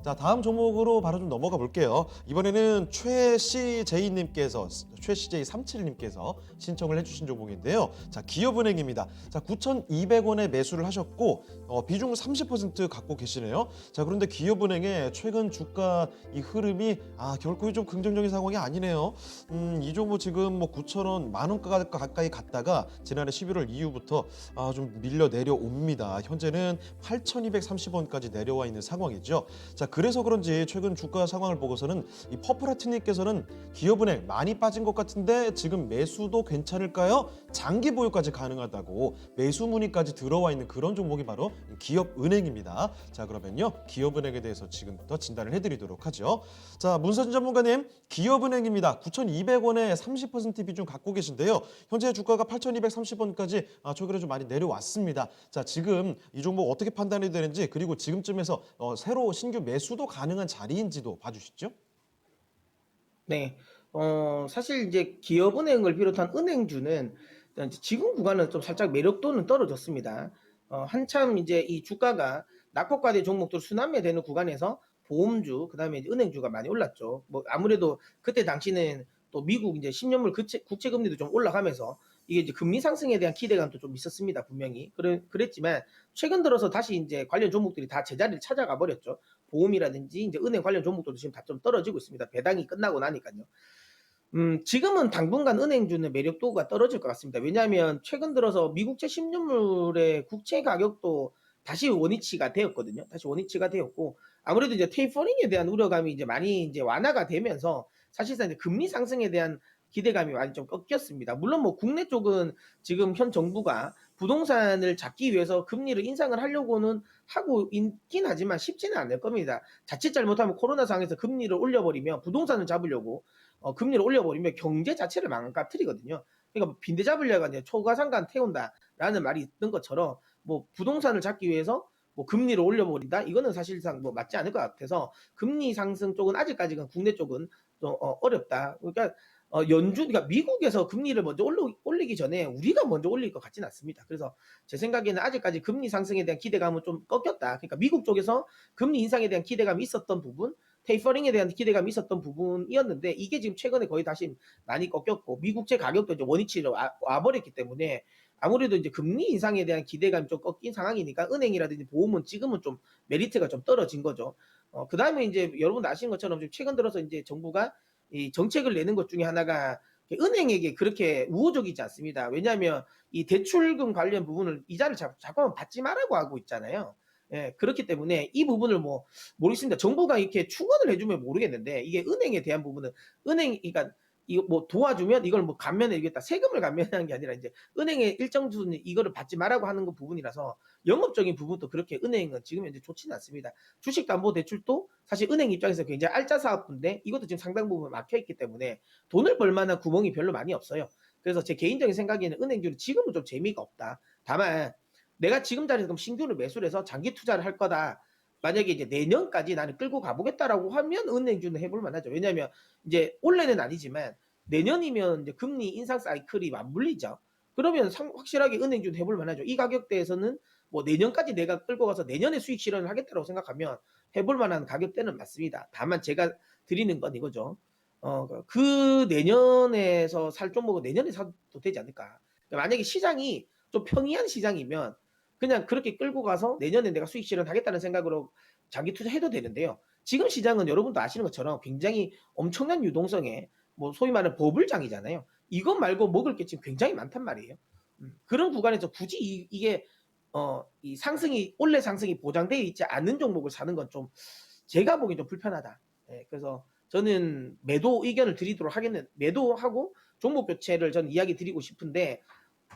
자, 다음 종목으로 바로 좀 넘어가 볼게요. 이번에는 최CJ37님께서 신청을 해주신 종목인데요. 자, 기업은행입니다. 자, 9,200원에 매수를 하셨고 비중 30% 갖고 계시네요. 자, 그런데 기업은행의 최근 주가 이 흐름이 결코 좀 긍정적인 상황이 아니네요. 이 종목 지금 뭐 9,000원, 만 원 가까이 갔다가 지난해 11월 이후부터 좀 밀려 내려옵니다. 현재는 8,230원까지 내려와 있는 상황이죠. 자, 그래서 그런지 최근 주가 상황을 보고서는 이 퍼플하트님께서는 기업은행 많이 빠진 것 같은데 지금 매수도 괜찮을까요? 장기 보유까지 가능하다고 매수 문의까지 들어와 있는 그런 종목이 바로 기업은행입니다. 자, 그러면요, 기업은행에 대해서 지금부터 진단을 해드리도록 하죠. 자, 문서진 전문가님, 기업은행입니다. 9,200원에 30% 비중 갖고 계신데요. 현재 주가가 8,230원까지 최근에 좀 많이 내려왔습니다. 자, 지금 이 종목 어떻게 판단이 되는지, 그리고 지금쯤에서 새로 신규 매수도 가능한 자리인지도 봐주시죠. 네. 사실 이제 기업은행을 비롯한 은행주는 이제 지금 구간은 좀 살짝 매력도는 떨어졌습니다. 한참 이제 이 주가가 낙폭과대 종목들 순환매되는 구간에서 보험주, 그다음에 이제 은행주가 많이 올랐죠. 뭐 아무래도 그때 당시는 또 미국 이제 10년물 국채 금리도 좀 올라가면서 이게 이제 금리 상승에 대한 기대감도 좀 있었습니다, 분명히. 그랬지만 최근 들어서 다시 이제 관련 종목들이 다 제자리를 찾아가 버렸죠. 보험이라든지 이제 은행 관련 종목들도 지금 다 좀 떨어지고 있습니다. 배당이 끝나고 나니까요. 지금은 당분간 은행주는 매력도가 떨어질 것 같습니다. 왜냐하면 최근 들어서 미국채 10년물의 국채 가격도 다시 원위치가 되었거든요. 다시 원위치가 되었고, 아무래도 이제 테이퍼링에 대한 우려감이 이제 많이 이제 완화가 되면서 사실상 이제 금리 상승에 대한 기대감이 많이 좀 꺾였습니다. 물론 뭐 국내 쪽은 지금 현 정부가 부동산을 잡기 위해서 금리를 인상을 하려고는 하고 있긴 하지만 쉽지는 않을 겁니다. 자칫 잘못하면 코로나 상황에서 금리를 올려버리면 부동산을 잡으려고 금리를 올려버리면 경제 자체를 망가뜨리거든요. 그러니까 뭐 빈대 잡으려고 이제 초가상간 태운다라는 말이 있던 것처럼 뭐 부동산을 잡기 위해서 뭐 금리를 올려버린다? 이거는 사실상 뭐 맞지 않을 것 같아서 금리 상승 쪽은 아직까지는 국내 쪽은 좀 어렵다. 그러니까 그러니까 미국에서 금리를 먼저 올리기 전에 우리가 먼저 올릴 것 같지는 않습니다. 그래서 제 생각에는 아직까지 금리 상승에 대한 기대감은 좀 꺾였다. 그러니까 미국 쪽에서 금리 인상에 대한 기대감이 있었던 부분, 테이퍼링에 대한 기대감이 있었던 부분이었는데 이게 지금 최근에 거의 다시 많이 꺾였고 미국채 가격도 이제 원위치로 와버렸기 때문에 아무래도 이제 금리 인상에 대한 기대감이 좀 꺾인 상황이니까 은행이라든지 보험은 지금은 좀 메리트가 좀 떨어진 거죠. 그다음에 이제 여러분도 아시는 것처럼 지금 최근 들어서 이제 정부가 이 정책을 내는 것 중에 하나가 은행에게 그렇게 우호적이지 않습니다. 왜냐하면 이 대출금 관련 부분을 이자를 자꾸만 받지 말라고 하고 있잖아요. 예, 그렇기 때문에 이 부분을 뭐 모르겠습니다. 정부가 이렇게 충원을 해주면 모르겠는데 이게 은행에 대한 부분은 그러니까 이거 뭐 도와주면 이걸 뭐 감면해주겠다. 세금을 감면하는 게 아니라 이제 은행의 일정 수준 이거를 받지 말라고 하는 그 부분이라서 영업적인 부분도 그렇게 은행은 지금 현재 좋지는 않습니다. 주식담보대출도 사실 은행 입장에서 굉장히 알짜 사업부인데 이것도 지금 상당 부분 막혀 있기 때문에 돈을 벌 만한 구멍이 별로 많이 없어요. 그래서 제 개인적인 생각에는 은행주는 지금은 좀 재미가 없다. 다만 내가 지금 자리에서 그럼 신규를 매수를 해서 장기 투자를 할 거다. 만약에 이제 내년까지 나는 끌고 가보겠다라고 하면 은행주는 해볼 만하죠. 왜냐하면 이제 올해는 아니지만 내년이면 이제 금리 인상 사이클이 맞물리죠. 그러면 확실하게 은행주는 해볼 만하죠. 이 가격대에서는 뭐 내년까지 내가 끌고 가서 내년에 수익 실현을 하겠다고 생각하면 해볼 만한 가격대는 맞습니다. 다만 제가 드리는 건 이거죠. 그 내년에서 살 종목은 내년에 사도 되지 않을까. 그러니까 만약에 시장이 좀 평이한 시장이면 그냥 그렇게 끌고 가서 내년에 내가 수익 실현하겠다는 생각으로 장기 투자해도 되는데요. 지금 시장은 여러분도 아시는 것처럼 굉장히 엄청난 유동성에 뭐 소위 말하는 버블장이잖아요. 이것 말고 먹을 게 지금 굉장히 많단 말이에요. 그런 구간에서 굳이 이게 이 상승이 원래 상승이 보장되어 있지 않은 종목을 사는 건 좀 제가 보기엔 좀 불편하다. 예, 그래서 저는 매도 의견을 드리도록 하겠는 매도하고 종목 교체를 저는 이야기 드리고 싶은데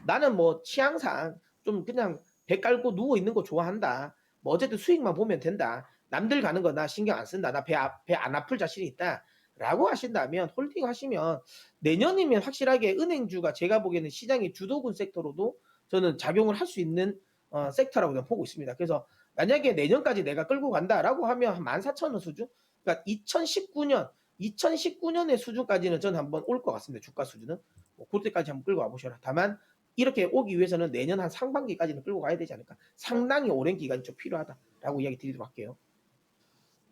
나는 뭐 취향상 좀 그냥 배 깔고 누워 있는 거 좋아한다. 뭐 어쨌든 수익만 보면 된다. 남들 가는 거 나 신경 안 쓴다. 나 배 안 아플 자신이 있다. 라고 하신다면 홀딩 하시면 내년이면 확실하게 은행주가 제가 보기에는 시장의 주도군 섹터로도 저는 작용을 할 수 있는 섹터라고 저는 보고 있습니다. 그래서 만약에 내년까지 내가 끌고 간다라고 하면 한 14,000원 수준? 그러니까 2019년의 수준까지는 저는 한번 올 것 같습니다. 주가 수준은. 뭐 그때까지 한번 끌고 와보셔라. 다만 이렇게 오기 위해서는 내년 한 상반기까지는 끌고 가야 되지 않을까. 상당히 오랜 기간이 좀 필요하다라고 이야기 드리도록 할게요.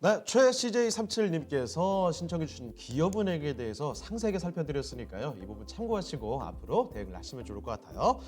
네, 최 CJ37님께서 신청해 주신 기업은행에 대해서 상세하게 살펴드렸으니까요. 이 부분 참고하시고 앞으로 대응을 하시면 좋을 것 같아요.